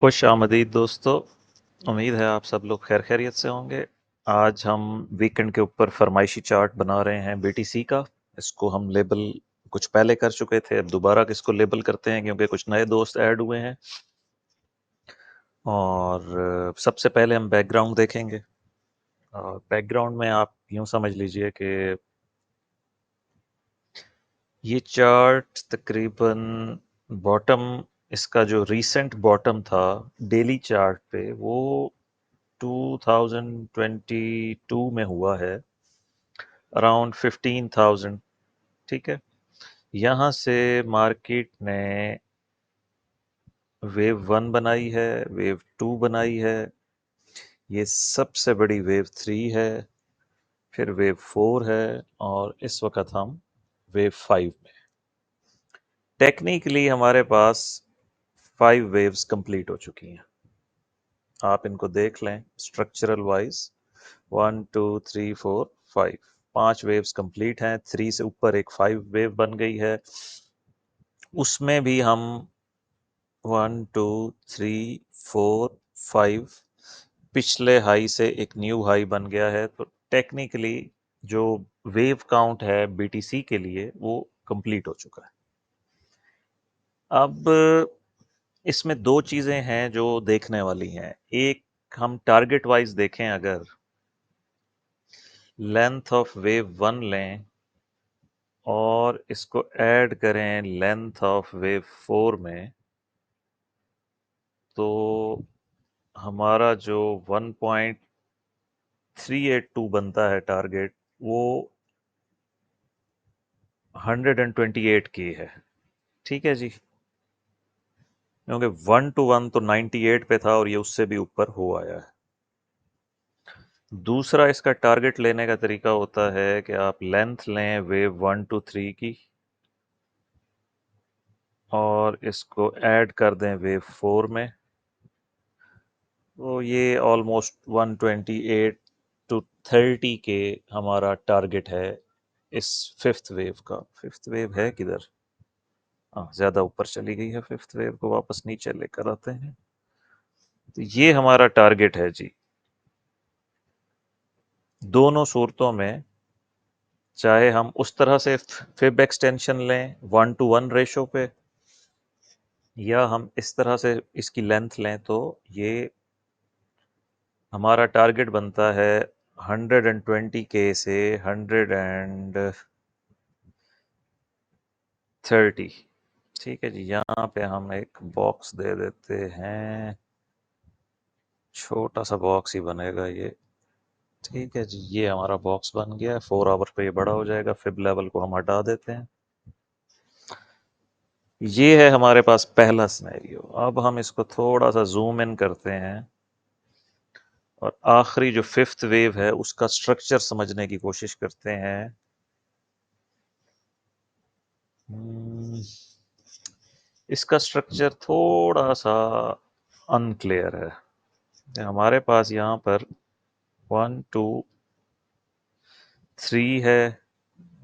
खुश आमदीद दोस्तों। उम्मीद है आप सब लोग खैर खैरियत से होंगे। आज हम वीकेंड के ऊपर फरमाइशी चार्ट बना रहे हैं बीटीसी का। इसको हम लेबल कुछ पहले कर चुके थे, अब दोबारा इसको लेबल करते हैं क्योंकि कुछ नए दोस्त ऐड हुए हैं। और सबसे पहले हम बैकग्राउंड देखेंगे। और बैकग्राउंड में आप यूं समझ लीजिए कि ये चार्ट तकरीबन बॉटम, इसका जो रीसेंट बॉटम था डेली चार्ट पे, वो 2022 में हुआ है, अराउंड 15,000। ठीक है। यहाँ से मार्केट ने वेव 1 बनाई है, वेव 2 बनाई है, ये सबसे बड़ी वेव 3 है, फिर वेव 4 है, और इस वक्त हम वेव 5 में। टेक्निकली हमारे पास 5 वेव्स कंप्लीट हो चुकी हैं। आप इनको देख लें स्ट्रक्चरल वाइज। 1 2 3 4 5, 5 वेव्स कंप्लीट हैं। 3 से ऊपर एक 5 वेव बन गई है। उसमें भी हम 1 2 3 4 5, पिछले हाई से एक न्यू हाई बन गया है। तो टेक्निकली जो वेव काउंट है बीटीसी के लिए वो कंप्लीट हो चुका है। अब इसमें दो चीजें हैं जो देखने वाली हैं। एक, हम टारगेट वाइज देखें, अगर लेंथ ऑफ वेव 1 लें और इसको ऐड करें लेंथ ऑफ वेव 4 में, तो हमारा जो 1.382 बनता है टारगेट, वो 128 के है। ठीक है जी, क्योंकि 1 to 1 तो 98 पे था और ये उससे भी ऊपर हो आया है। दूसरा इसका टारगेट लेने का तरीका होता है कि आप लेंथ लें वेव 1 to 3 की और इसको ऐड कर दें वेव 4 में, तो ये ऑलमोस्ट 128 to 30 के हमारा टारगेट है इस फिफ्थ वेव का। फिफ्थ वेव है किधर? हाँ, ज़्यादा ऊपर चली गई है। फिफ्थ वेव को वापस नीचे लेकर आते हैं। तो ये हमारा टारगेट है जी। दोनों सूरतों में, चाहे हम उस तरह से फिब एक्सटेंशन लें 1 to 1 रेशो पे, या हम इस तरह से इसकी लेंथ लें, तो ये हमारा टारगेट बनता है 120 के से 130। ठीक है जी, यहाँ पे हम एक बॉक्स दे देते हैं, छोटा सा बॉक्स ही बनेगा ये। ठीक है जी, ये हमारा बॉक्स बन गया है। 4 आवर पे ये बड़ा हो जाएगा। फिब लेवल को हम हटा देते हैं। ये है हमारे पास पहला सिनेरियो। अब हम इसको थोड़ा सा जूम इन करते हैं और आखिरी जो फिफ्थ वेव है उसका स्ट्रक्चर समझने की कोशिश करते हैं। हम्म, इसका स्ट्रक्चर थोड़ा सा अनक्लियर है। हमारे पास यहाँ पर 1 2 3 है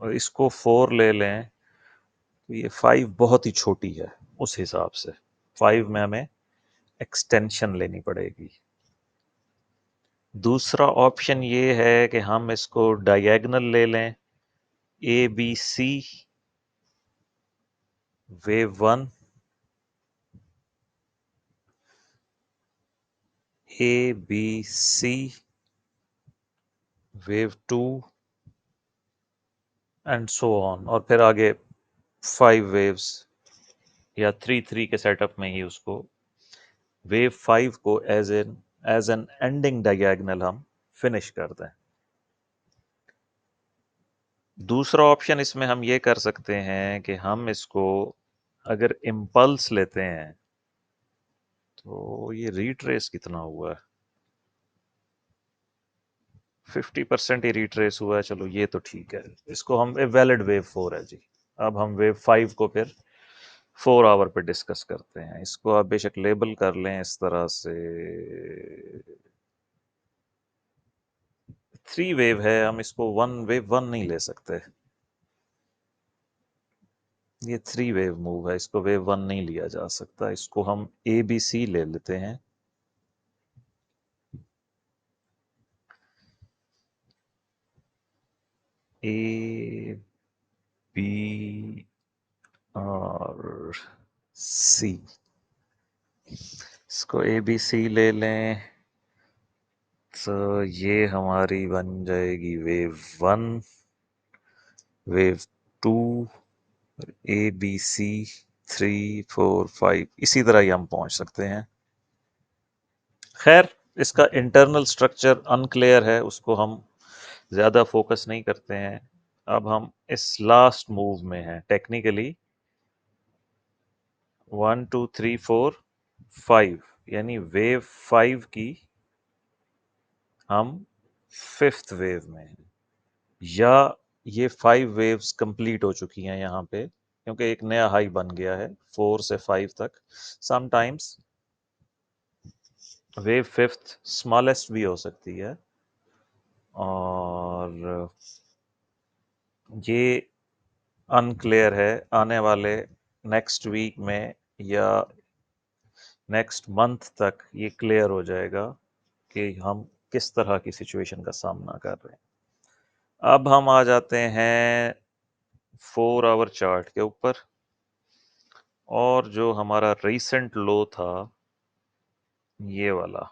और इसको 4 ले लें, तो ये 5 बहुत ही छोटी है। उस हिसाब से 5 में हमें एक्सटेंशन लेनी पड़ेगी। दूसरा ऑप्शन ये है कि हम इसको डायगोनल ले लें, A B C wave 1, A B C wave 2, and so on, और फिर आगे 5 वेव्स या 3 3 के सेटअप में ही उसको वेव 5 को एज एन एंडिंग डायगोनल हम फिनिश कर दें। दूसरा ऑप्शन इसमें हम ये कर सकते हैं कि हम इसको अगर इम्पल्स लेते हैं, तो ये रिट्रेस कितना हुआ है? 50% ही रिट्रेस हुआ है। चलो ये तो ठीक है, इसको हम वैलिड वेव 4 है जी। अब हम वेव 5 को फिर 4 आवर पे डिस्कस करते हैं। इसको आप बेशक लेबल कर लें इस तरह से। 3 वेव है, हम इसको 1 वेव 1 नहीं ले सकते। ये 3 वेव मूव है, इसको वेव 1 नहीं लिया जा सकता, इसको हम ABC ले लेते हैं। A B और C, इसको ABC ले लें तो ये हमारी बन जाएगी वेव 1, वेव 2, ABC 3 4 5, इसी तरह ही हम पहुंच सकते हैं। खैर, इसका इंटरनल स्ट्रक्चर अनक्लियर है, उसको हम ज़्यादा फोकस नहीं करते हैं। अब हम इस लास्ट मूव में हैं। टेक्निकली 1 2 3 4 5, यानी वेव 5 की हम 5th वेव में हैं, या ये 5 वेव्स कंप्लीट हो चुकी हैं यहाँ पे, क्योंकि एक नया हाई बन गया है 4 से 5 तक। समटाइम्स वेव 5th स्मॉलेस्ट भी हो सकती है, और ये अनक्लियर है। आने वाले नेक्स्ट वीक में या नेक्स्ट मंथ तक ये क्लियर हो जाएगा कि हम किस तरह की सिचुएशन का सामना कर रहे हैं। अब हम आ जाते हैं 4 आवर चार्ट के ऊपर, और जो हमारा रीसेंट लो था ये वाला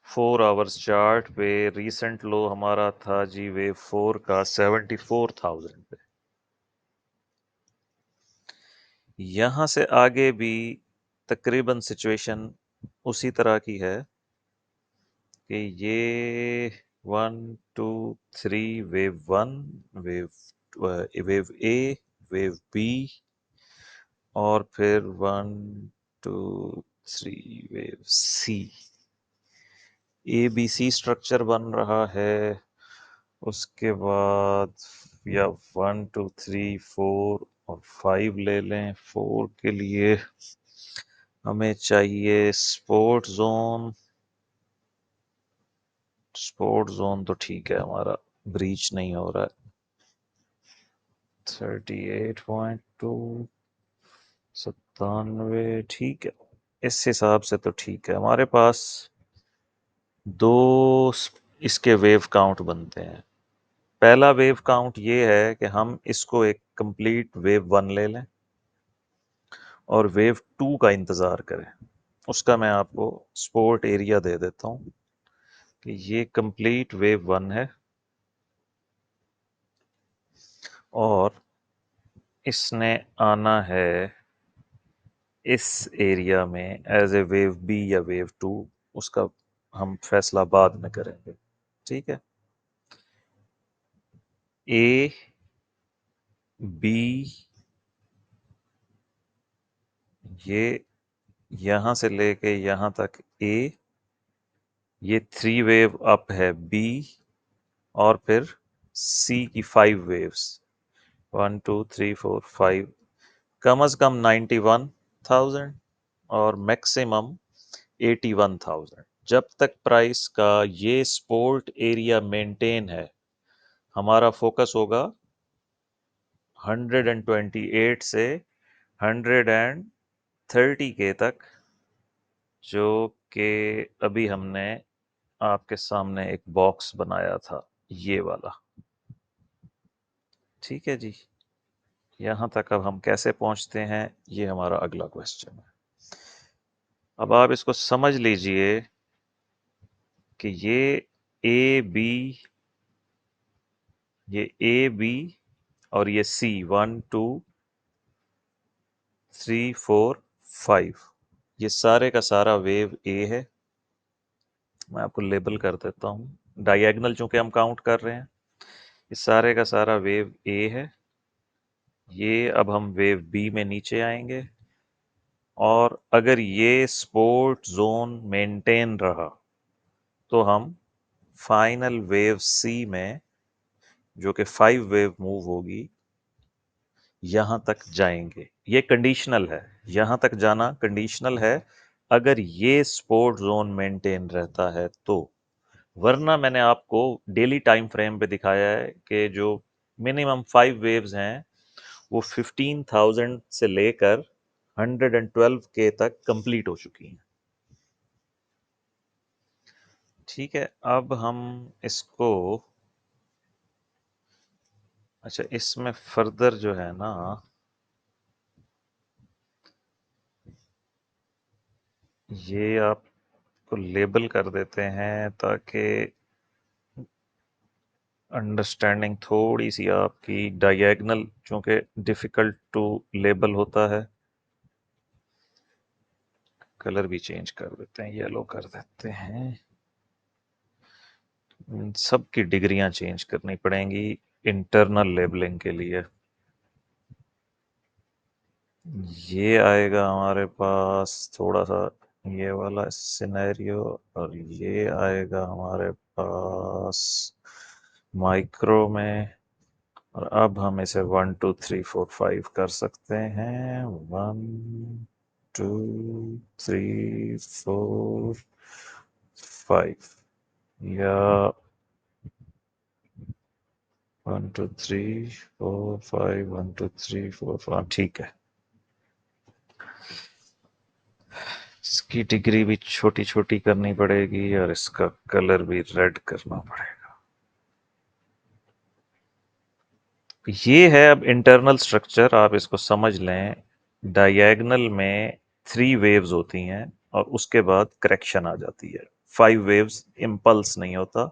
4 आवर्स चार्ट पे रीसेंट लो हमारा था जी वेव 4 का 74,000 पे। यहाँ से आगे भी तकरीबन सिचुएशन उसी तरह की है कि ये 1 2 3 वेव 1, वेव वेव ए, वेव बी, और फिर 1 2 3 वेव सी। ABC स्ट्रक्चर बन रहा है। उसके बाद या 1 2 3 4 और 5 ले लें। 4 के लिए हमें चाहिए स्पोर्ट जोन। स्पोर्ट जोन तो ठीक है, हमारा ब्रीच नहीं हो रहा है। 38.2, 97, ठीक है, इस हिसाब से तो ठीक है। हमारे पास दो इसके वेव काउंट बनते हैं। पहला वेव काउंट ये है कि हम इसको एक कंप्लीट वेव 1 ले लें और वेव 2 का इंतज़ार करें। उसका मैं आपको स्पोर्ट एरिया दे देता हूँ कि ये कंप्लीट वेव 1 है, और इसने आना है इस एरिया में एज ए वेव बी या वेव 2। उसका हम फैसला बाद में करेंगे, ठीक है। ए बी, ये यहाँ से लेके यहाँ तक ए, ये 3 वेव अप है बी, और फिर सी की 5 वेव्स 1 2 3 4 5, कम से कम 91,000 और मैक्सिमम 81,000। जब तक प्राइस का ये सपोर्ट एरिया मेंटेन है, हमारा फोकस होगा 128 से 130 के तक, जो कि अभी हमने आपके सामने एक बॉक्स बनाया था, ये वाला। ठीक है जी, यहाँ तक अब हम कैसे पहुँचते हैं, ये हमारा अगला क्वेश्चन है। अब आप इसको समझ लीजिए कि ये बी और ये सी 1 2 3 4 5, ये सारे का सारा वेव ए है। मैं आपको लेबल कर देता हूँ, डायगोनल चूंकि हम काउंट कर रहे हैं। ये सारे का सारा वेव ए है। ये अब हम वेव बी में नीचे आएंगे, और अगर ये सपोर्ट जोन मेंटेन रहा तो हम फाइनल वेव सी में, जो कि 5 वेव मूव होगी, यहाँ तक जाएंगे। ये कंडीशनल है, यहाँ तक जाना कंडीशनल है अगर ये सपोर्ट जोन मेंटेन रहता है तो। वरना मैंने आपको डेली टाइम फ्रेम पे दिखाया है कि जो मिनिमम 5 वेव्स हैं, वो 15,000 से लेकर 112K तक कंप्लीट हो चुकी हैं। ठीक है, अब हम इसको, अच्छा इसमें फर्दर जो है ना, ये आपको लेबल कर देते हैं ताकि अंडरस्टैंडिंग थोड़ी सी आपकी, डायगोनल चूंकि डिफिकल्ट टू लेबल होता है। कलर भी चेंज कर देते हैं, येलो कर देते हैं। सबकी डिग्रियां चेंज करनी पड़ेंगी इंटरनल लेबलिंग के लिए। ये आएगा हमारे पास थोड़ा सा ये वाला सिनेरियो, और ये आएगा हमारे पास माइक्रो में। और अब हम इसे 1 2 3 4 5 कर सकते हैं। 1 2 3 4 5, या 1 2 3 4 5, 1 2 3 4 5, ठीक है। इसकी डिग्री भी छोटी छोटी करनी पड़ेगी और इसका कलर भी रेड करना पड़ेगा। ये है अब इंटरनल स्ट्रक्चर, आप इसको समझ लें। डायगोनल में 3 वेव्स होती हैं और उसके बाद करेक्शन आ जाती है। 5 वेव्स इम्पल्स नहीं होता,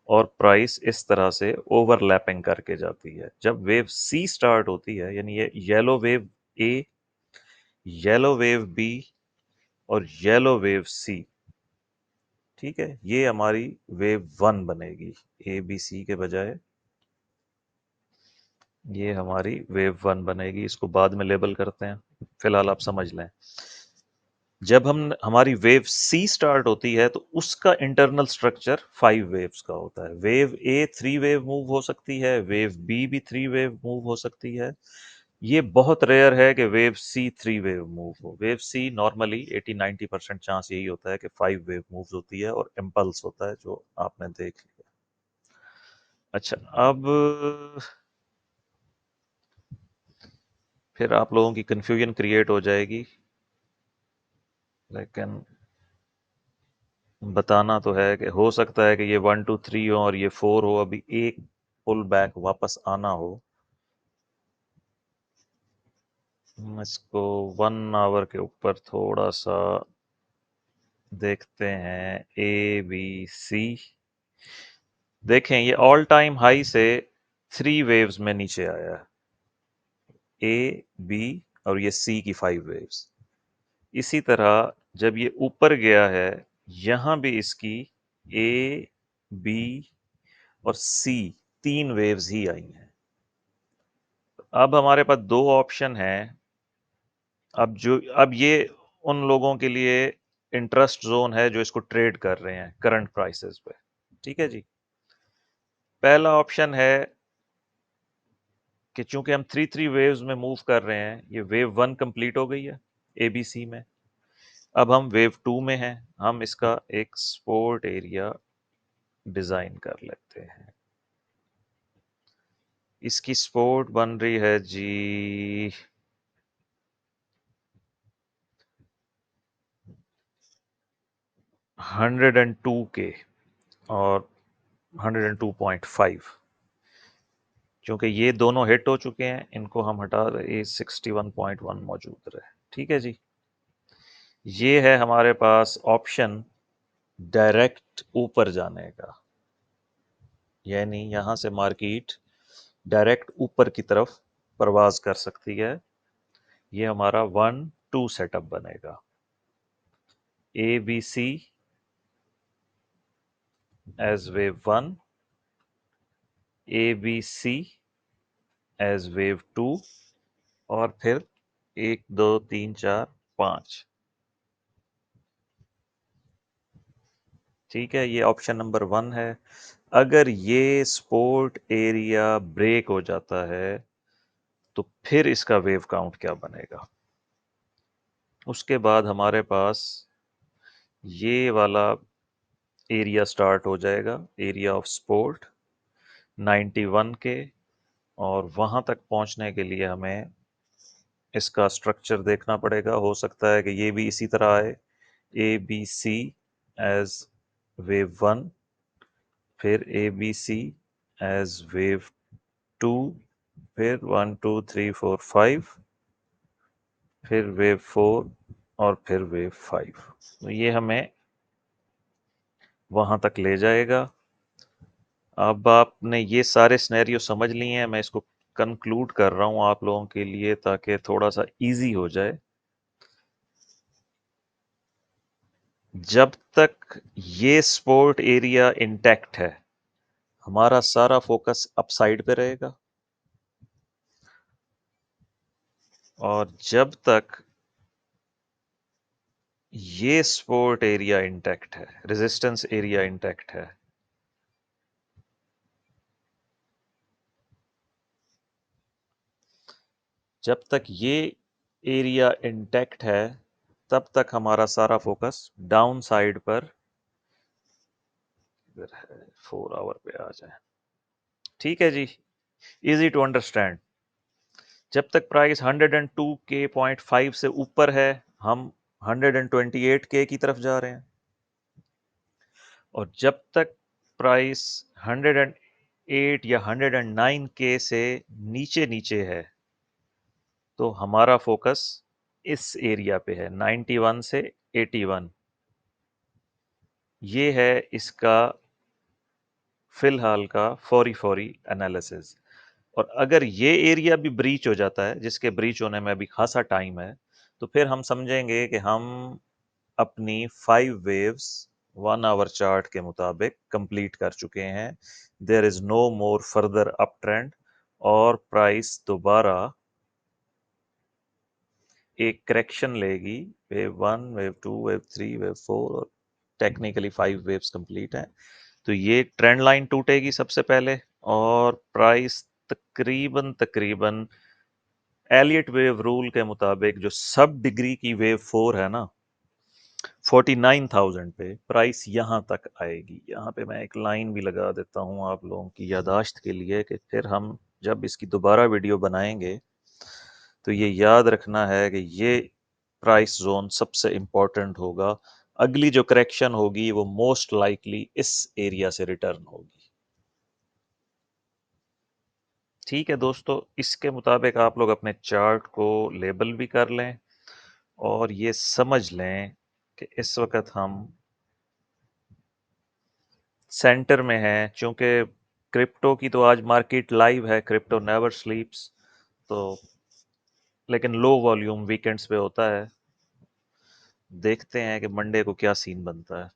और प्राइस इस तरह से ओवरलैपिंग करके जाती है। जब वेव सी स्टार्ट होती है, यानी ये येलो वेव ए, येलो वेव बी और येलो वेव सी, ठीक है, ये हमारी वेव 1 बनेगी। ए बी सी के बजाय ये हमारी वेव 1 बनेगी। इसको बाद में लेबल करते हैं, फिलहाल आप समझ लें। जब हम हमारी वेव सी स्टार्ट होती है तो उसका इंटरनल स्ट्रक्चर 5 वेव्स का होता है। वेव ए 3 वेव मूव हो सकती है, वेव बी भी 3 वेव मूव हो सकती है। ये बहुत रेयर है कि वेव सी 3 वेव मूव हो। वेव सी नॉर्मली 80-90% चांस यही होता है कि 5 वेव मूव होती है और इम्पल्स होता है, जो आपने देख लिया। अच्छा, अब फिर आप लोगों की कंफ्यूजन क्रिएट हो जाएगी, लेकिन बताना तो है कि हो सकता है कि ये 1 2 3 हो और ये 4 हो, अभी एक पुल बैक वापस आना हो। हम इसको 1 आवर के ऊपर थोड़ा सा देखते हैं। ए बी सी, देखें ये ऑल टाइम हाई से 3 वेव्स में नीचे आया है, ए बी और ये सी की 5 वेव्स। इसी तरह जब ये ऊपर गया है, यहां भी इसकी ए बी और सी 3 वेव्स ही आई हैं। अब हमारे पास 2 ऑप्शन हैं। अब ये उन लोगों के लिए इंटरेस्ट जोन है जो इसको ट्रेड कर रहे हैं करंट प्राइसेस पे। ठीक है जी। पहला ऑप्शन है कि चूंकि हम 3 वेव्स में मूव कर रहे हैं, ये वेव 1 कंप्लीट हो गई है एबीसी में, अब हम वेव 2 में हैं। हम इसका एक सपोर्ट एरिया डिजाइन कर लेते हैं। इसकी सपोर्ट बन रही है जी 102K और 102.5। क्योंकि ये दोनों हिट हो चुके हैं, इनको हम हटा रहे, 61.1 मौजूद रहे। ठीक है जी। ये है हमारे पास ऑप्शन डायरेक्ट ऊपर जाने का, यानी यहां से मार्केट डायरेक्ट ऊपर की तरफ परवाज कर सकती है। ये हमारा 1 2 सेटअप बनेगा। A B C as wave 1, A B C as wave 2, और फिर 1 2 3 4 5। ठीक है, ये ऑप्शन नंबर 1 है। अगर ये सपोर्ट एरिया ब्रेक हो जाता है तो फिर इसका वेव काउंट क्या बनेगा। उसके बाद हमारे पास ये वाला एरिया स्टार्ट हो जाएगा, एरिया ऑफ सपोर्ट 91 के और वहां तक पहुंचने के लिए हमें इसका स्ट्रक्चर देखना पड़ेगा। हो सकता है कि ये भी इसी तरह आए, A B C as wave 1, फिर A B C as wave 2, फिर 1 2 3 4 5, फिर वेव 4 और फिर वेव 5। तो ये हमें वहां तक ले जाएगा। अब आपने ये सारे सिनेरियो समझ लिए हैं, मैं इसको कंक्लूड कर रहा हूं आप लोगों के लिए ताकि थोड़ा सा इजी हो जाए। जब तक ये स्पोर्ट एरिया इंटैक्ट है, हमारा सारा फोकस अपसाइड पे रहेगा, और जब तक ये सपोर्ट एरिया इंटैक्ट है, रेजिस्टेंस एरिया इंटैक्ट है, जब तक ये एरिया इंटैक्ट है, तब तक हमारा सारा फोकस डाउन साइड पर 4 आवर पे आ जाए। ठीक है जी, इजी टू अंडरस्टैंड। जब तक प्राइस 102 के 0.5 से ऊपर है, हम 128 के की तरफ जा रहे हैं, और जब तक प्राइस 108 या 109 के से नीचे नीचे है, तो हमारा फोकस इस एरिया पे है, 91 से 81। ये है इसका फिलहाल का फौरी फौरी एनालिसिस। और अगर ये एरिया भी ब्रीच हो जाता है, जिसके ब्रीच होने में अभी खासा टाइम है, तो फिर हम समझेंगे कि हम अपनी 5 वेव्स 1 आवर चार्ट के मुताबिक कंप्लीट कर चुके हैं। There is no more further up trend, और प्राइस दोबारा एक करेक्शन लेगी। वेव 1, वेव 2, वेव 3, वेव 4, और टेक्निकली 5 वेव्स कंप्लीट हैं। तो ये ट्रेंड लाइन टूटेगी सबसे पहले, और प्राइस तकरीबन तकरीबन एलियट वेव रूल के मुताबिक जो सब डिग्री की वेव 4 है ना, 49,000 पे प्राइस यहाँ तक आएगी। यहाँ पे मैं एक लाइन भी लगा देता हूँ आप लोगों की यादाश्त के लिए, कि फिर हम जब इसकी दोबारा वीडियो बनाएंगे तो ये याद रखना है कि ये प्राइस जोन सबसे इंपॉर्टेंट होगा। अगली जो करेक्शन होगी वो मोस्ट लाइकली इस एरिया से रिटर्न होगी। ठीक है दोस्तों, इसके मुताबिक आप लोग अपने चार्ट को लेबल भी कर लें, और ये समझ लें कि इस वक्त हम सेंटर में हैं। चूंकि क्रिप्टो की तो आज मार्केट लाइव है, क्रिप्टो नेवर स्लीप्स। तो लेकिन लो वॉल्यूम वीकेंड्स पे होता है। देखते हैं कि मंडे को क्या सीन बनता है।